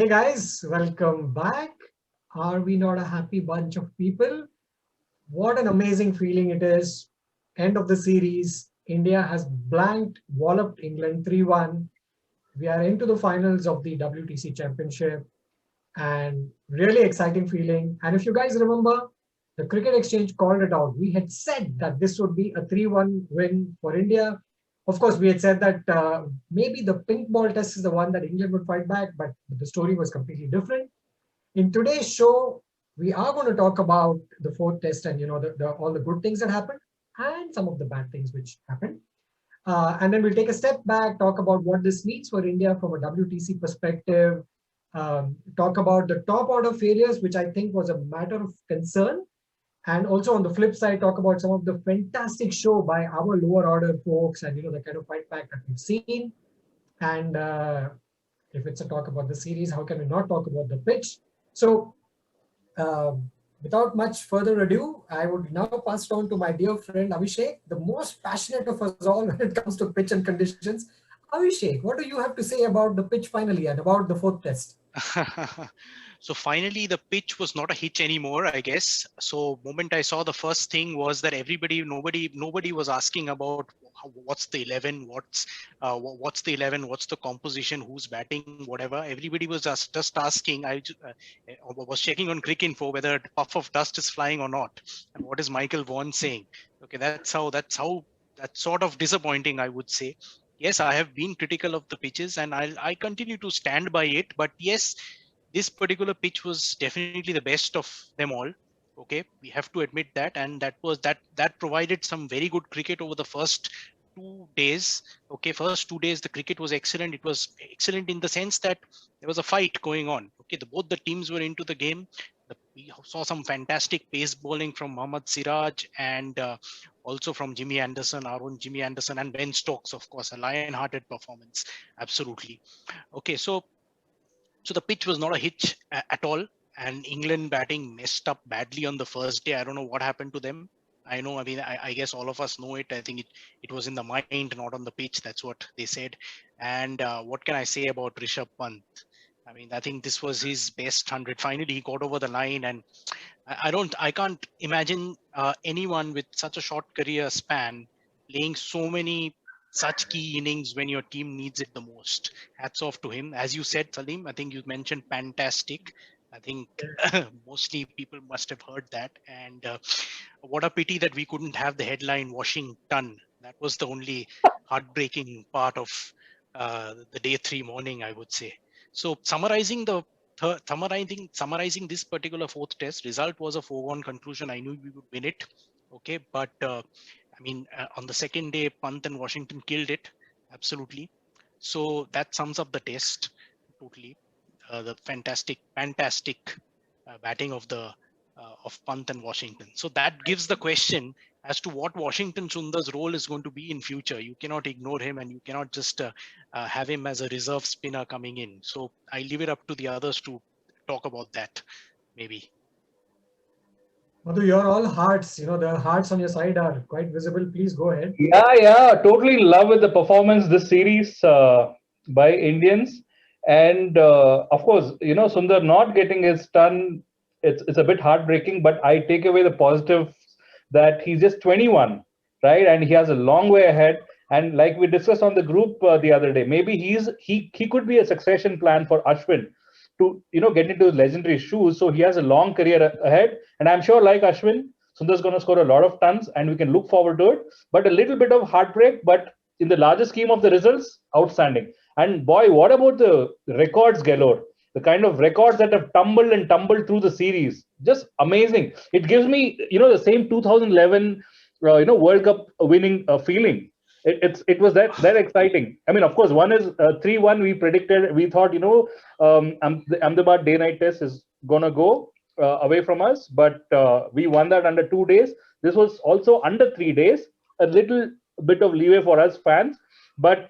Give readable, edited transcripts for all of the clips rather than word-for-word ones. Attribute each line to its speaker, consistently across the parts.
Speaker 1: Hey guys, welcome back. Are we not a happy bunch of people? What an amazing feeling it is. End of the series. India has walloped England 3-1. We are into the finals of the WTC Championship and really exciting feeling. And if you guys remember, the Cricket Exchange called it out. We had said that this would be a 3-1 win for India. Of course, we had said that maybe the pink ball test is the one that England would fight back, but the story was completely different. In today's show, we are going to talk about the fourth test and all the good things that happened and some of the bad things which happened. And then we'll take a step back, talk about what this means for India from a WTC perspective, talk about the top order failures, which I think was a matter of concern. And also on the flip side, talk about some of the fantastic show by our lower order folks and the kind of fight back that we've seen. And if it's a talk about the series, how can we not talk about the pitch? So without much further ado, I would now pass it on to my dear friend Abhishek, the most passionate of us all when it comes to pitch and conditions. Abhishek, what do you have to say about the pitch finally and about the fourth test?
Speaker 2: So finally, the pitch was not a hitch anymore, I guess. So moment I saw the first thing was that nobody was asking about what's the 11, what's the 11, what's the composition, who's batting, whatever. Everybody was just asking. Was checking on Cricinfo whether a puff of dust is flying or not, and what is Michael Vaughan saying. Okay, that's sort of disappointing, I would say. Yes, I have been critical of the pitches, and I continue to stand by it. But yes, this particular pitch was definitely the best of them all. Okay, we have to admit that, and that provided some very good cricket over the first 2 days. Okay, first 2 days the cricket was excellent. It was excellent in the sense that there was a fight going on. Okay, both the teams were into the game. We saw some fantastic pace bowling from Mohammad Siraj and also from Jimmy Anderson, and Ben Stokes, of course, a lion-hearted performance. Absolutely. Okay, so the pitch was not a hitch at all, and England batting messed up badly on the first day. I don't know what happened to them. I know. I mean, I guess all of us know it. I think it was in the mind, not on the pitch. That's what they said. And what can I say about Rishabh Pant? I mean, I think this was his best 100. Finally, he got over the line, and I can't imagine anyone with such a short career span playing so many such key innings when your team needs it the most. Hats off to him. As you said, Salim, I think you mentioned fantastic. I think mostly people must have heard that. And what a pity that we couldn't have the headline Washington. That was the only heartbreaking part of the day 3 morning, I would say. So summarizing this particular fourth test, result was a foregone conclusion. I knew we would win it. Okay, but I mean, on the second day, Pant and Washington killed it. Absolutely. So that sums up the test totally. The fantastic batting of Pant and Washington. So that gives the question as to what Washington Sundar's role is going to be in future. You cannot ignore him, and you cannot just have him as a reserve spinner coming in. So I leave it up to the others to talk about that, maybe.
Speaker 1: Although you're all hearts, the hearts on your side are quite visible. Please go ahead.
Speaker 3: Yeah, totally in love with the performance this series by Indians, and of course, Sundar not getting his ton. It's a bit heartbreaking, but I take away the positive that he's just 21, right, and he has a long way ahead. And like we discussed on the group the other day, maybe he could be a succession plan for Ashwin to get into his legendary shoes. So he has a long career ahead, and I'm sure like Ashwin, Sundar's going to score a lot of tons, and we can look forward to it. But a little bit of heartbreak, but in the larger scheme of the results, outstanding. And boy, what about the records galore? The kind of records that have tumbled and tumbled through the series, just amazing. It gives me, the same 2011, World Cup winning feeling. It was that exciting. I mean, of course, one is 3-1. We predicted, we thought, the Ahmedabad day-night test is gonna go away from us, but we won that under 2 days. This was also under 3 days, a little bit of leeway for us fans. But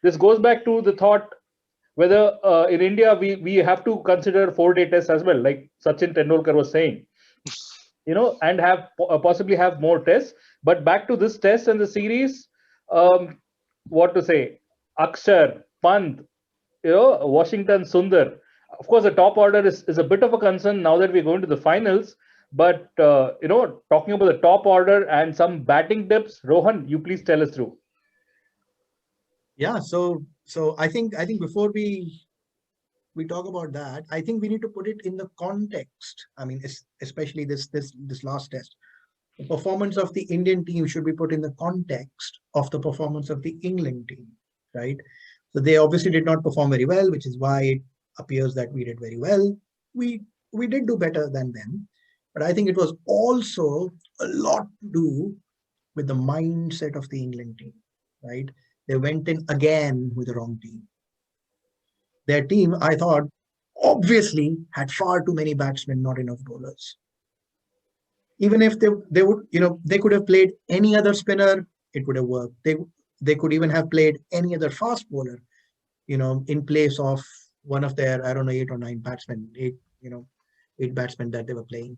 Speaker 3: this goes back to the thought whether in India we have to consider 4-day tests as well, like Sachin Tendulkar was saying, and have possibly have more tests. But back to this test and the series, what to say? Akshar, Pant, Washington Sundar. Of course, the top order is a bit of a concern now that we're going to the finals. But talking about the top order and some batting tips, Rohan, you please tell us through.
Speaker 4: Yeah, so I think before we talk about that, I think we need to put it in the context. I mean, especially this last test. The performance of the Indian team should be put in the context of the performance of the England team, right? So they obviously did not perform very well, which is why it appears that we did very well. We did do better than them, but I think it was also a lot to do with the mindset of the England team, right? They went in again with the wrong team. Their team, I thought, obviously had far too many batsmen, not enough bowlers. Even if they would, they could have played any other spinner, it would have worked. They could even have played any other fast bowler, in place of one of their, I don't know, 8 or 9 batsmen, eight batsmen that they were playing.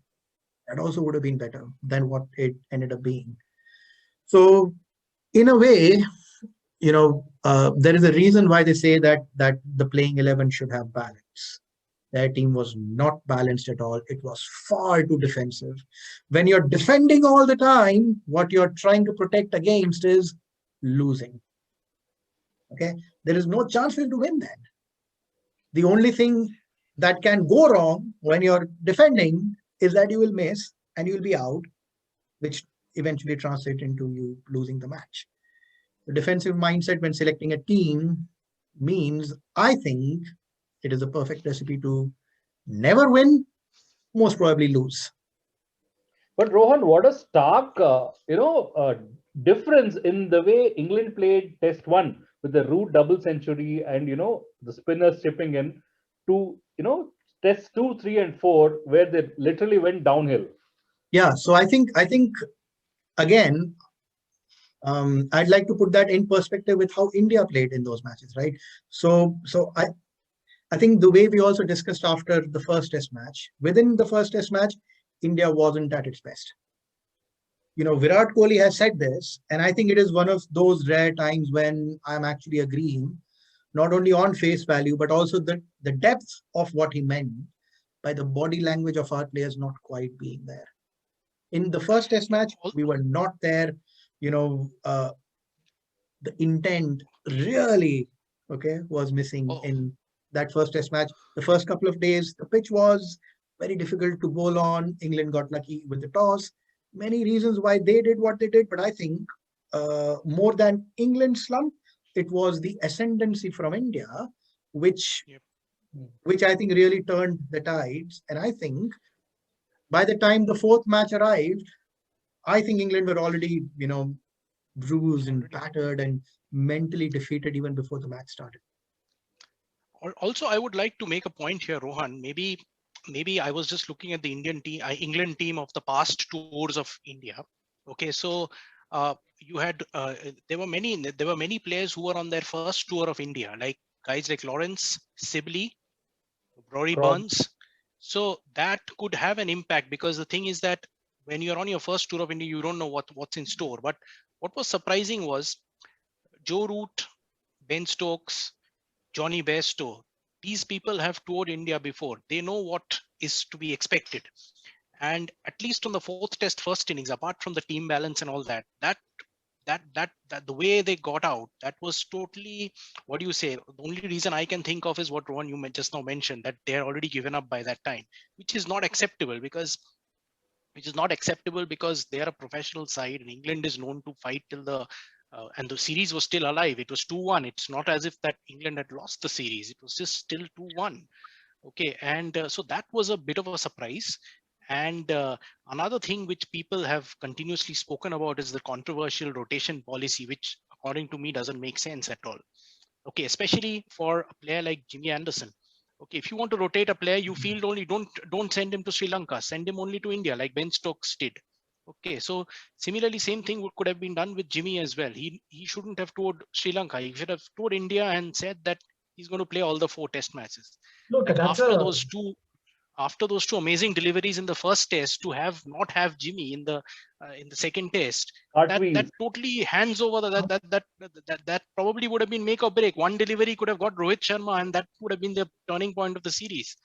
Speaker 4: That also would have been better than what it ended up being. So, in a way, there is a reason why they say that the playing 11 should have balance. Their team was not balanced at all. It was far too defensive. When you're defending all the time, what you're trying to protect against is losing. Okay, there is no chance for you to win then. The only thing that can go wrong when you're defending is that you will miss and you will be out, which eventually translates into you losing the match. The defensive mindset when selecting a team means, I think, it is a perfect recipe to never win, most probably lose.
Speaker 3: But Rohan, what a stark, difference in the way England played Test 1 with the Root double century and, the spinners chipping in to, Test 2, 3, and 4, where they literally went downhill.
Speaker 4: Yeah, so I think again, I'd like to put that in perspective with how India played in those matches, right? So I think the way we also discussed after the first Test match, within the first Test match, India wasn't at its best. Virat Kohli has said this, and I think it is one of those rare times when I'm actually agreeing, not only on face value, but also the depth of what he meant by the body language of our players not quite being there. In the first Test match, we were not there. The intent really, was missing in that first Test match. The first couple of days, the pitch was very difficult to bowl on. England got lucky with the toss. Many reasons why they did what they did, but I think more than England's slump, it was the ascendancy from India, which I think really turned the tides. And I think by the time the fourth match arrived, I think England were already, bruised and battered and mentally defeated even before the match started.
Speaker 2: Also, I would like to make a point here, Rohan. Maybe I was just looking at the England team of the past tours of India. Okay, so you had there were many players who were on their first tour of India, like guys like Lawrence, Sibley, Rory Burns. So that could have an impact, because the thing is that when you're on your first tour of India, you don't know what's in store. But what was surprising was Joe Root, Ben Stokes, Johnny Bairstow. These people have toured India before. They know what is to be expected. And at least on the fourth Test first innings, apart from the team balance and all that the way they got out, that was totally, what do you say? The only reason I can think of is what Rohan you just now mentioned, that they're already given up by that time, which is not acceptable because they are a professional side, and England is known to fight till the and the series was still alive. It was 2-1. It's not as if that England had lost the series. It was just still 2-1. Okay, and so that was a bit of a surprise. And another thing which people have continuously spoken about is the controversial rotation policy, which according to me doesn't make sense at all. Okay, especially for a player like Jimmy Anderson. Okay, if you want to rotate a player, you field only, don't send him to Sri Lanka, send him only to India, like Ben Stokes did. Okay, so similarly, same thing could have been done with Jimmy as well. He shouldn't have toured Sri Lanka. He should have toured India and said that he's going to play all the 4 Test matches.
Speaker 1: Look,
Speaker 2: like
Speaker 1: that's
Speaker 2: after those two, after those two amazing deliveries in the first test, to not have Jimmy in the second test, that totally hands over that probably would have been make or break. One delivery could have got Rohit Sharma, and that would have been the turning point of the series.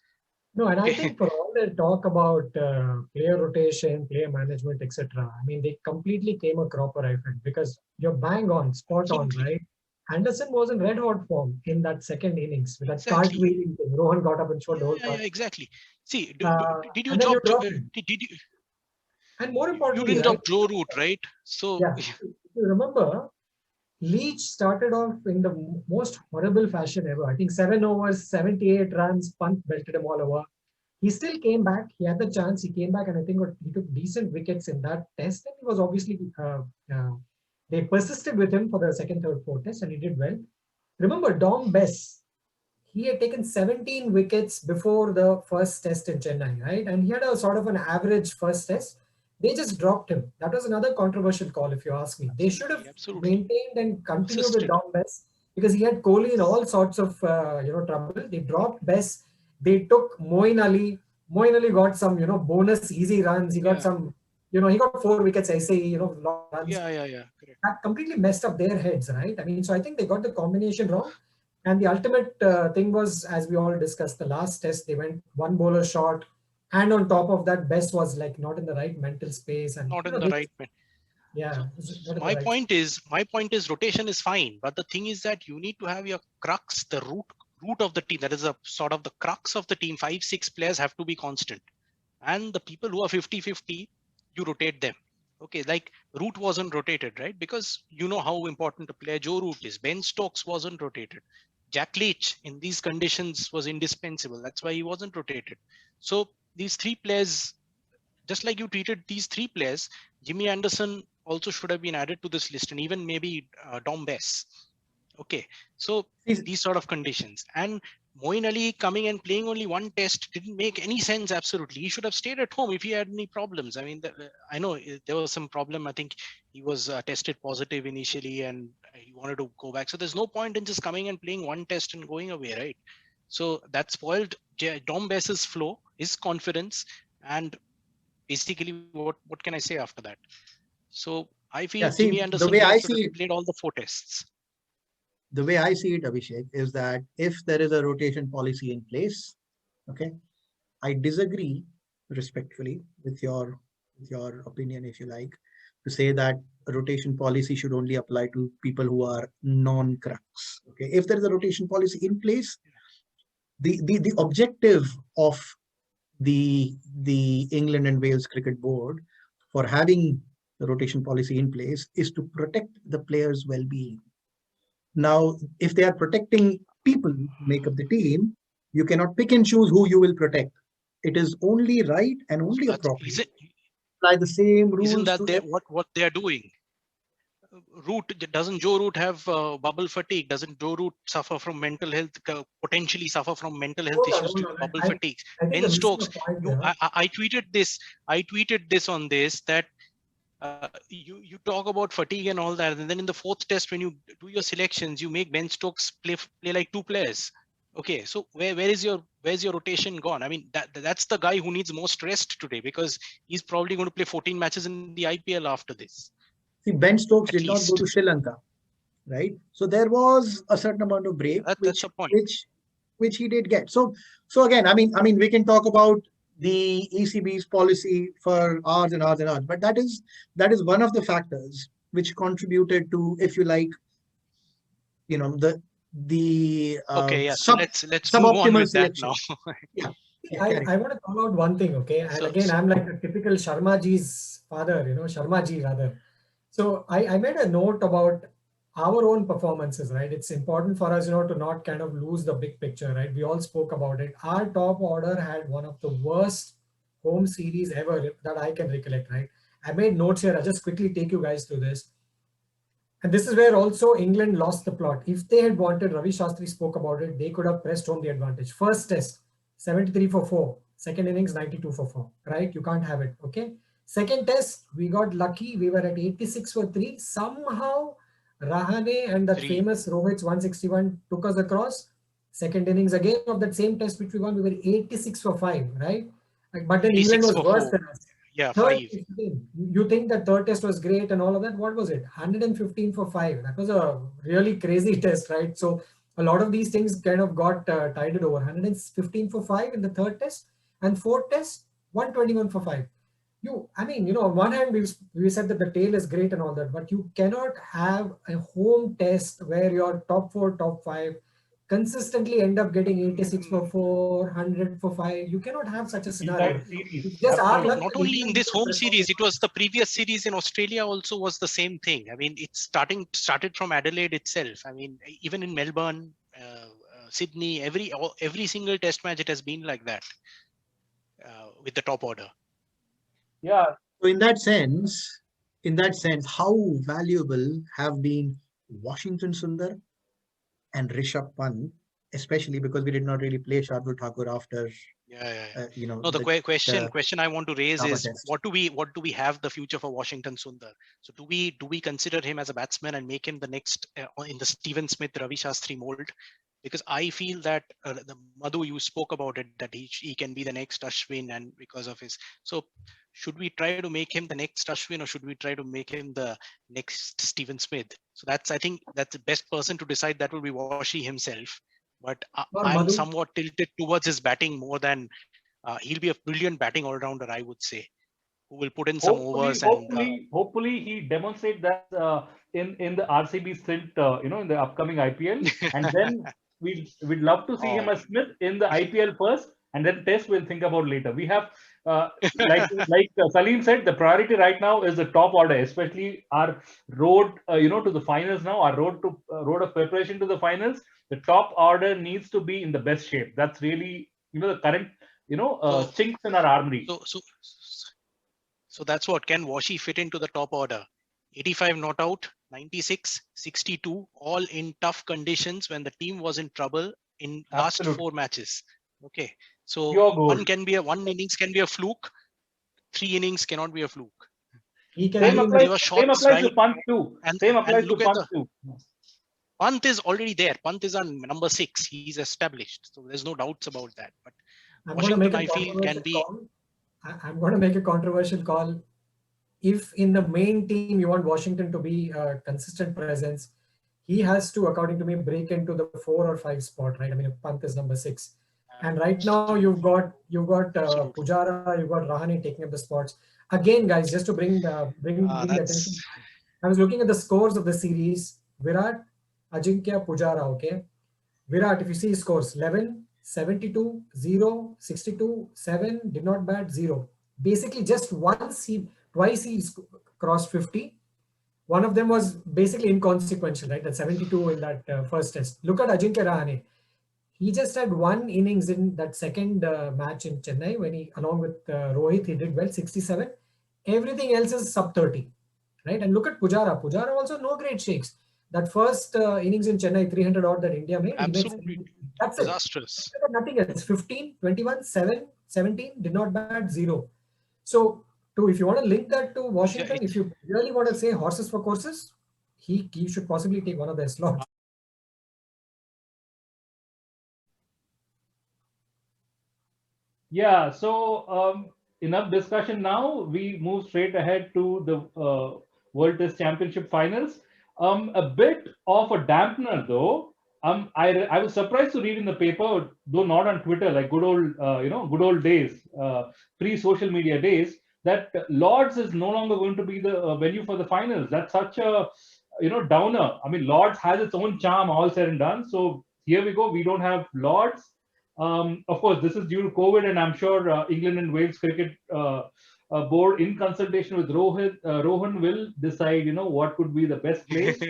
Speaker 1: No, and I think for all their talk about player rotation, player management, etc., I mean, they completely came a cropper, I felt, because you're bang on, spot
Speaker 2: Absolutely.
Speaker 1: on, right? Anderson was in red hot form in that second innings with that
Speaker 2: Exactly.
Speaker 1: cartwheeling thing. Rohan got up and showed the whole
Speaker 2: Yeah, exactly. See, did you
Speaker 1: and then you
Speaker 2: drop?
Speaker 1: drop him.
Speaker 2: Did you?
Speaker 1: And more
Speaker 2: You
Speaker 1: importantly,
Speaker 2: didn't
Speaker 1: right?
Speaker 2: drop Joe Root, right? So
Speaker 1: Yeah, if you remember, Leach started off in the most horrible fashion ever. I think 7 overs, 78 runs, Pant belted him all over. He still came back. He had the chance. He came back, and I think he took decent wickets in that test. And he was obviously they persisted with him for the second, third, fourth test, and he did well. Remember Dom Bess? He had taken 17 wickets before the first test in Chennai, right? And he had a sort of an average first test. They just dropped him. That was another controversial call, if you ask me. They should have maintained and continued with Dom Bess because he had Kohli in all sorts of trouble. They dropped Bess. They took Moeen Ali. Moeen Ali got some bonus easy runs. He got some he got 4 wickets. SAE, long runs.
Speaker 2: Yeah. Correct.
Speaker 1: That completely messed up their heads, right? I mean, so I think they got the combination wrong. And the ultimate thing was, as we all discussed, the last test, they went one bowler short. And on top of that, Bess was like not in the right mental space. And
Speaker 2: not in the right.
Speaker 1: Yeah.
Speaker 2: So my point is rotation is fine. But the thing is that you need to have your crux, the root of the team. That is a sort of the crux of the team. 5-6 players have to be constant. And the people who are 50-50, you rotate them. Okay, like Root wasn't rotated, right? Because you know how important a player Joe Root is. Ben Stokes wasn't rotated. Jack Leach in these conditions was indispensable. That's why he wasn't rotated. So these 3 players, just like you treated these 3 players, Jimmy Anderson also should have been added to this list, and even maybe Dom Bess. Okay, so these sort of conditions. And Moeen Ali coming and playing only one test didn't make any sense. Absolutely, he should have stayed at home if he had any problems. I mean, I know there was some problem. I think he was tested positive initially, and he wanted to go back. So there's no point in just coming and playing one test and going away, right? So that spoiled Dom Bess's flow, his confidence, and basically, what can I say after that? So I feel Jimmy Anderson played all the 4 tests.
Speaker 4: The way I see it, Abhishek, is that if there is a rotation policy in place, okay, I disagree respectfully with your opinion, if you like, to say that a rotation policy should only apply to people who are non-crux. Okay, if there is a rotation policy in place, the objective of the England and Wales Cricket Board for having the rotation policy in place is to protect the players' well-being. Now, if they are protecting people who make up the team, you cannot pick and choose who you will protect. It is only right and only appropriate to apply the same rules.
Speaker 2: Isn't that what they are doing? Doesn't Joe Root have bubble fatigue? Doesn't Joe Root suffer from mental health, potentially suffer from mental health issues due to bubble fatigue? Ben Stokes, I tweeted this on this, that you talk about fatigue and all that, and then in the 4th test, when you do your selections, you make Ben Stokes play like 2 players. Okay, so where's your rotation gone? I mean, that's the guy who needs most rest today, because he's probably going to play 14 matches in the IPL after this.
Speaker 4: See, Ben Stokes did not go to Sri Lanka, right? So there was a certain amount of break,
Speaker 2: that's the point.
Speaker 4: which he did get. So again, I mean, we can talk about the ECB's policy for hours and hours and hours, but that is one of the factors which contributed to, if you like, the
Speaker 2: okay, yeah. So let's move on with selection. That now.
Speaker 1: Yeah. I want to call out one thing, okay? And again, I'm like a typical Sharmaji's father, Sharmaji rather. So I made a note about our own performances, right? It's important for us, to not kind of lose the big picture, right? We all spoke about it. Our top order had one of the worst home series ever that I can recollect, right? I made notes here. I'll just quickly take you guys through this. And this is where also England lost the plot. If they had wanted, Ravi Shastri spoke about it, they could have pressed home the advantage. First test, 73 for 4. Second innings, 92 for 4, right? You can't have it, okay? Second test, we got lucky. We were at 86 for 3. Somehow, Rahane and that famous Rohit's 161 took us across. Second innings again of that same test which we won, we were 86 for 5, right? But then England
Speaker 2: 86
Speaker 1: was
Speaker 2: for
Speaker 1: worse
Speaker 2: 4.
Speaker 1: than us.
Speaker 2: Yeah,
Speaker 1: Third
Speaker 2: 5.
Speaker 1: test again, you think that third test was great and all of that? What was it? 115 for 5. That was a really crazy test, right? So a lot of these things kind of got tided over. 115 for 5 in the third test, and fourth test 121 for 5. I mean, on one hand, we said that the tail is great and all that, but you cannot have a home test where your top 4, top 5 consistently end up getting 86 for 4, 100 for 5. You cannot have such a
Speaker 3: In
Speaker 1: scenario.
Speaker 3: that series,
Speaker 1: It's just our luck
Speaker 2: Not
Speaker 1: that
Speaker 2: only in
Speaker 1: England
Speaker 2: this home
Speaker 1: didn't
Speaker 2: series, it
Speaker 1: perform.
Speaker 2: was the previous series in Australia also was the same thing. I mean, it started from Adelaide itself. I mean, even in Melbourne, Sydney, every single test match, it has been like that with the top order.
Speaker 3: yeah,
Speaker 4: So in that sense, how valuable have been Washington Sundar and Rishabh Pant, especially because we did not really play Shardul Thakur after
Speaker 2: Yeah. No,
Speaker 4: the
Speaker 2: question I want to raise
Speaker 4: Dhaba
Speaker 2: is
Speaker 4: test.
Speaker 2: what do we have the future for Washington Sundar? So do we consider him as a batsman and make him the next in the Steven Smith, Ravi Shastri mold? Because I feel that the Madhu, you spoke about it, that he can be the next Ashwin, and because of his, so should we try to make him the next Ashwin, or should we try to make him the next Steven Smith? So I think that's the best person to decide. That will be Washi himself. But
Speaker 1: Or
Speaker 2: I'm
Speaker 1: Madhu.
Speaker 2: somewhat tilted towards his batting more than he'll be a brilliant batting all-rounder, I would say, who will put in some overs and
Speaker 3: hopefully he demonstrate that in the RCB stint, in the upcoming IPL, and then we'd love to see him as Smith in the IPL first, and then Test we'll think about later. We have like Salim said, the priority right now is the top order, especially our road to the finals now. Our road of preparation to the finals. The top order needs to be in the best shape. That's really the current chinks in our armory.
Speaker 2: So that's what, can Washi fit into the top order? 85 not out, 96, 62, all in tough conditions when the team was in trouble in last
Speaker 3: Absolutely.
Speaker 2: 4 matches. Okay, so
Speaker 3: Pure gold.
Speaker 2: one innings can be a fluke, 3 innings cannot be a fluke.
Speaker 1: He can
Speaker 3: Same
Speaker 1: be
Speaker 3: applies to Pant too. Same applies to Pant too.
Speaker 2: Pant is already there. Pant is on number 6. He's established, so there's no doubts about that. But
Speaker 1: I'm
Speaker 2: Washington, I feel, can be.
Speaker 1: I'm going to make a controversial call. If in the main team you want Washington to be a consistent presence, he has to, according to me, break into the 4 or 5 spot, right? I mean, Pant is number 6, and right now you've got Pujara, you've got Rahane taking up the spots. Again, guys, just to bring the attention, I was looking at the scores of the series. Virat, Ajinkya, Pujara. Okay, Virat, if you see his scores, 11, 72, 0, 62, 7, did not bat, 0. Basically, just twice he crossed 50. One of them was basically inconsequential, right? That 72 in that first test. Look at Ajinkya Rahane. He just had 1 innings in that second match in Chennai when he, along with Rohit, he did well, 67. Everything else is sub 30, right? And look at Pujara. Pujara also no great shakes. That first innings in Chennai, 300 odd that India made.
Speaker 2: Absolutely
Speaker 1: that's
Speaker 2: disastrous.
Speaker 1: Nothing else. 15, 21, 7, 17, did not bat, 0. So, if you want to link that to Washington, if you really want to say horses for courses, he should possibly take one of their slots.
Speaker 3: Yeah, so enough discussion now. We move straight ahead to the World Test Championship finals. A bit of a dampener though. I was surprised to read in the paper, though not on Twitter, like good old days, pre-social media days, that Lords is no longer going to be the venue for the finals. That's such a downer. I mean, Lords has its own charm, all said and done. So here we go. We don't have Lords. Of course, this is due to COVID, and I'm sure England and Wales cricket board, in consultation with Rohan, will decide, what could be the best place.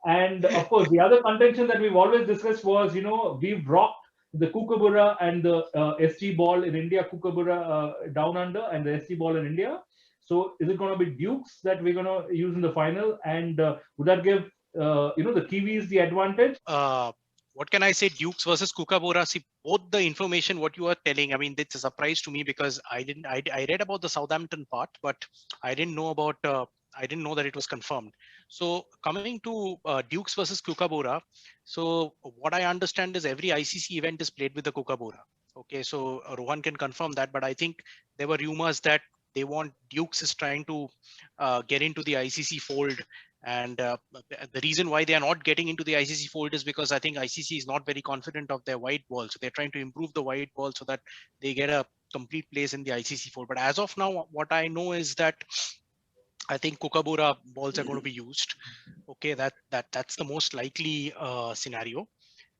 Speaker 3: And of course, the other contention that we've always discussed was, we've rocked the Kookaburra and the SG ball in India, Kookaburra down under, and the SG ball in India. So is it going to be Dukes that we're going to use in the final? And would that give, the Kiwis the advantage?
Speaker 2: What can I say? Dukes versus Kookaburra. See, both the information what you are telling, I mean, it's a surprise to me because I read about the Southampton part, but I didn't know about I didn't know that it was confirmed. So coming to Dukes versus Kookaburra. So what I understand is every ICC event is played with the Kookaburra. Okay, so Rohan can confirm that, but I think there were rumors that they want Dukes is trying to get into the ICC fold. And the reason why they are not getting into the ICC fold is because I think ICC is not very confident of their white ball. So they're trying to improve the white ball so that they get a complete place in the ICC fold. But as of now, what I know is that I think Kookaburra balls are going to be used. Okay, that's the most likely scenario.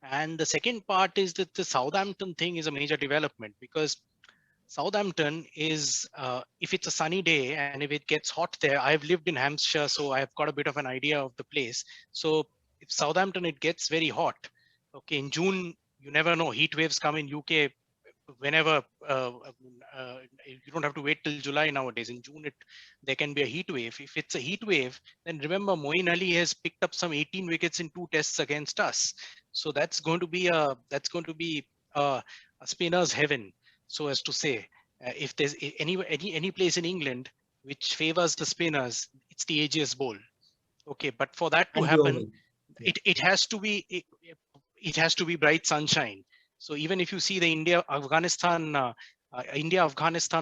Speaker 2: And the second part is that the Southampton thing is a major development, because Southampton is, if it's a sunny day and if it gets hot there, I've lived in Hampshire, so I've got a bit of an idea of the place. So if Southampton, it gets very hot. Okay, in June, you never know. Heat waves come in UK whenever. You don't have to wait till July nowadays. In June, there can be a heat wave. If it's a heat wave, then remember Moeen Ali has picked up some 18 wickets in 2 tests against us. So that's going to be a spinner's heaven, so as to say. If there's any place in England which favors the spinners, it's the Ageas Bowl. Okay, but for that to
Speaker 4: And the
Speaker 2: happen,
Speaker 4: Oval.
Speaker 2: it has to be bright sunshine. So even if you see the India-Afghanistan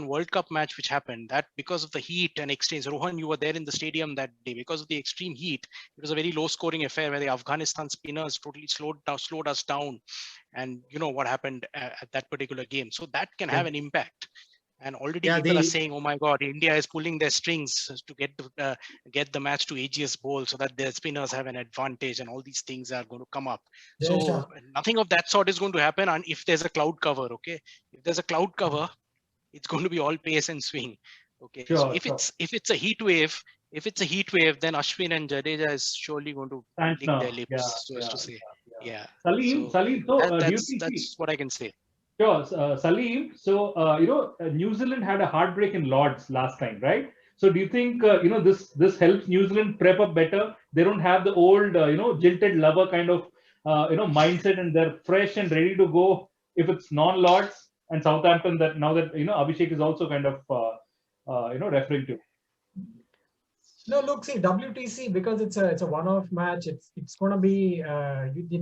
Speaker 2: World Cup match which happened, that because of the heat and extremes, Rohan, you were there in the stadium that day. Because of the extreme heat, it was a very low-scoring affair where the Afghanistan spinners totally slowed us down, and you know what happened at that particular game. So that can have an impact. And already
Speaker 4: Yeah,
Speaker 2: people are
Speaker 4: they
Speaker 2: saying, "Oh my God, India is pulling their strings to get the match to Ageas Bowl so that their spinners have an advantage," and all these things are going to come up.
Speaker 1: Yes,
Speaker 2: So nothing of that sort is going to happen, and if there's a cloud cover, okay, if there's a cloud cover, it's going to be all pace and swing. Okay, so
Speaker 3: Sure, sure.
Speaker 2: if it's a heat wave, then Ashwin and Jadeja is surely going to
Speaker 3: And
Speaker 2: lick their
Speaker 3: now,
Speaker 2: lips, so as to say. Yeah.
Speaker 3: Salim,
Speaker 2: So
Speaker 3: so do you think?
Speaker 2: that's what I can say.
Speaker 3: Sure, Salim. So, New Zealand had a heartbreak in Lords last time, right? So, do you think this helps New Zealand prep up better? They don't have the old jilted lover kind of mindset, and they're fresh and ready to go if it's non-Lords and Southampton. That now that Abhishek is also kind of referring to.
Speaker 1: No, look, see, WTC, because it's a one-off match. It's going to be.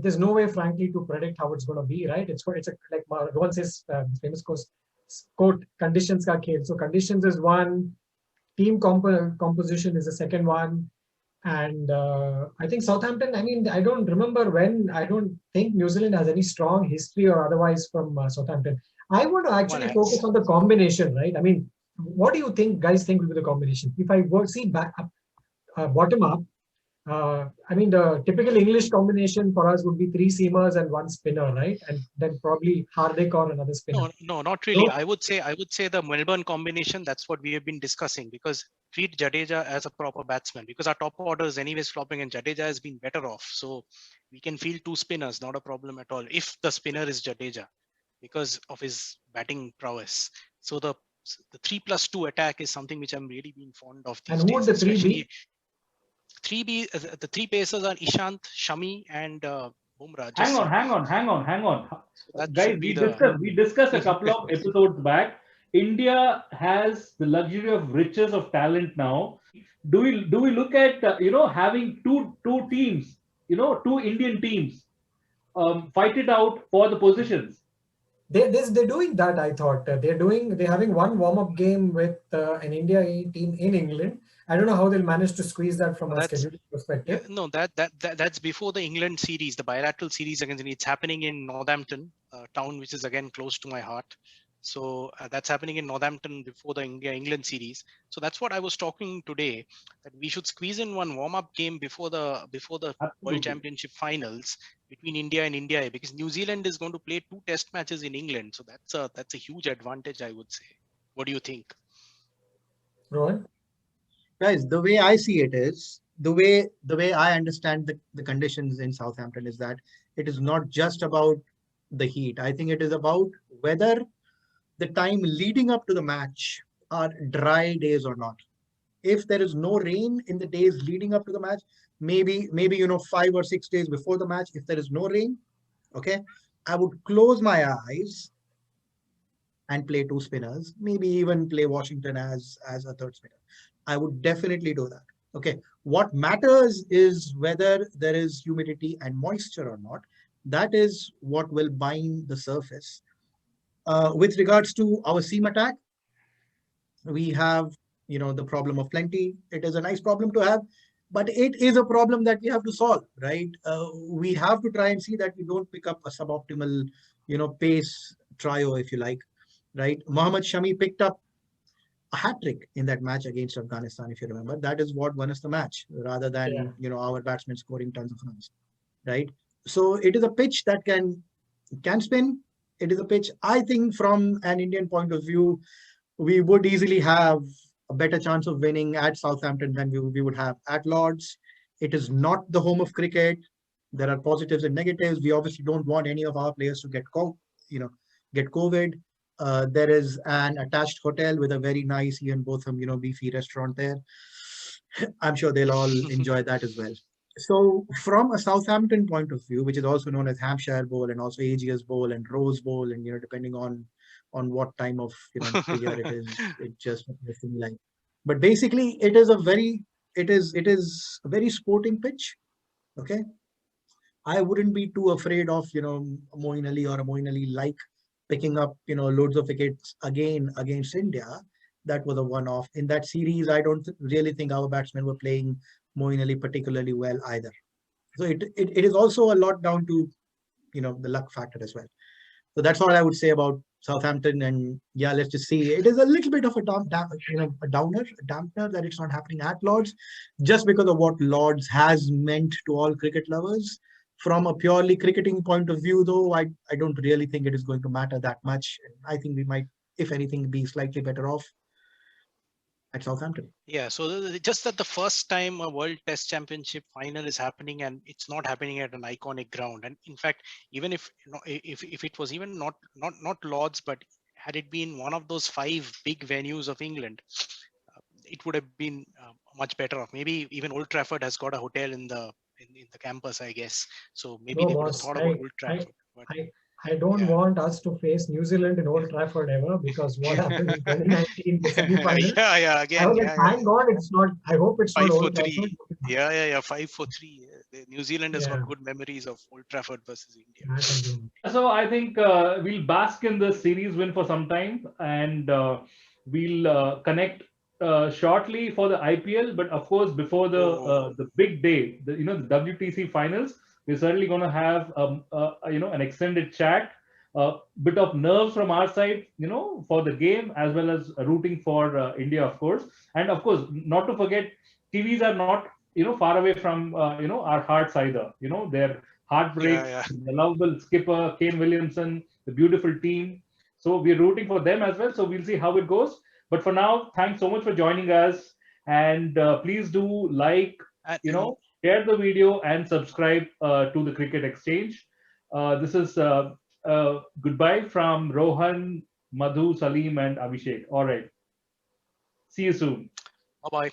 Speaker 1: There's no way, frankly, to predict how it's going to be, right? It's a, like Rohan says, famous quote, "Conditions ka khel." So conditions is one, team composition is the second one, and I think Southampton. I mean, I don't remember when. I don't think New Zealand has any strong history or otherwise from Southampton. I want to actually focus on the combination, right? I mean, what do you think, guys, think will be the combination? If I see back bottom up, I mean, the typical English combination for us would be 3 seamers and 1 spinner, right? And then probably Hardik or another spinner.
Speaker 2: No, not really.
Speaker 1: So,
Speaker 2: I would say the Melbourne combination. That's what we have been discussing, because treat Jadeja as a proper batsman, because our top order is anyways flopping and Jadeja has been better off. So we can field 2 spinners, not a problem at all. If the spinner is Jadeja, because of his batting prowess. So the 3+2 attack is something which I'm really being fond of these
Speaker 1: and who would
Speaker 2: days.
Speaker 1: the 3 be?
Speaker 2: The 3 pacers are Ishant, Shami, and Bumrah.
Speaker 3: Hang on.
Speaker 2: So that
Speaker 3: Guys,
Speaker 2: should be
Speaker 3: we discussed a couple of episodes back. India has the luxury of riches of talent now. Do we look at having two teams, 2 Indian teams, fight it out for the positions?
Speaker 1: They're doing that. I thought they're having one warm-up game with an India team in England. I don't know how they'll manage to squeeze that from a scheduling perspective.
Speaker 2: No, that's before the England series, the bilateral series against. It's happening in Northampton, town which is again close to my heart. So that's happening in Northampton before the England series. So that's what I was talking today, that we should squeeze in one warm-up game before the
Speaker 3: Absolutely.
Speaker 2: World Championship finals between India and India, because New Zealand is going to play 2 test matches in England. So that's a huge advantage, I would say. What do you think?
Speaker 1: Rohan?
Speaker 4: Guys, the way I see it is, the way I understand the conditions in Southampton is that it is not just about the heat. I think it is about whether the time leading up to the match are dry days or not. If there is no rain in the days leading up to the match, maybe 5 or 6 days before the match, if there is no rain, okay, I would close my eyes and play 2 spinners, maybe even play Washington as a 3rd spinner. I would definitely do that. Okay, what matters is whether there is humidity and moisture or not. That is what will bind the surface. With regards to our seam attack, we have, the problem of plenty. It is a nice problem to have, but it is a problem that we have to solve, right? We have to try and see that we don't pick up a suboptimal, pace trio, if you like, right? Mohammad Shami picked up a hat trick in that match against Afghanistan, if you remember. That is what won us the match, rather than our batsmen scoring tons of runs, right? So it is a pitch that can spin. It is a pitch, I think, from an Indian point of view, we would easily have a better chance of winning at Southampton than we would have at Lords. It is not the home of cricket. There are positives and negatives. We obviously don't want any of our players to get COVID. There is an attached hotel with a very nice Ian Botham, beefy restaurant there. I'm sure they'll all enjoy that as well. So from a Southampton point of view, which is also known as Hampshire Bowl and also Aegeus Bowl and Rose Bowl, and depending on what time of the year it is, it just like. But basically, it is a very sporting pitch. Okay, I wouldn't be too afraid of Moeen Ali or a Moeen Ali like picking up loads of wickets again against India. That was a one-off. In that series, I don't really think our batsmen were playing Moeen Ali particularly well either. So it is also a lot down to the luck factor as well. So that's all I would say about Southampton. And yeah, let's just see. It is a little bit of a dampener that it's not happening at Lords, just because of what Lords has meant to all cricket lovers. From a purely cricketing point of view, though, I don't really think it is going to matter that much. I think we might, if anything, be slightly better off at Southampton.
Speaker 2: Yeah, so just that the first time a World Test Championship final is happening, and it's not happening at an iconic ground. And in fact, even if if it was even not Lords, but had it been one of those 5 big venues of England, it would have been much better off. Maybe even Old Trafford has got a hotel in the campus, I guess. So maybe they would have thought about Old Trafford.
Speaker 1: I don't want us to face New Zealand in Old Trafford ever, because what happened in 2019, the semi-final.
Speaker 2: Again.
Speaker 1: Thank God it's not. I hope it's not Old Trafford.
Speaker 2: 5-4-3. New Zealand has got good memories of Old Trafford versus India.
Speaker 3: So I think we'll bask in the series win for some time, and we'll connect shortly for the IPL. But of course, before the big day, the WTC finals, we're certainly going to have an extended chat, bit of nerves from our side, for the game, as well as rooting for India, of course. And of course, not to forget, TVs are not far away from our hearts either. Their heartbreak, the lovable skipper Kane Williamson, the beautiful team. So we're rooting for them as well. So we'll see how it goes. But for now, thanks so much for joining us, and please do like, share the video and subscribe to the Cricket Exchange. This is goodbye from Rohan, Madhu, Salim, and Abhishek. All right. See you soon.
Speaker 2: Bye-bye.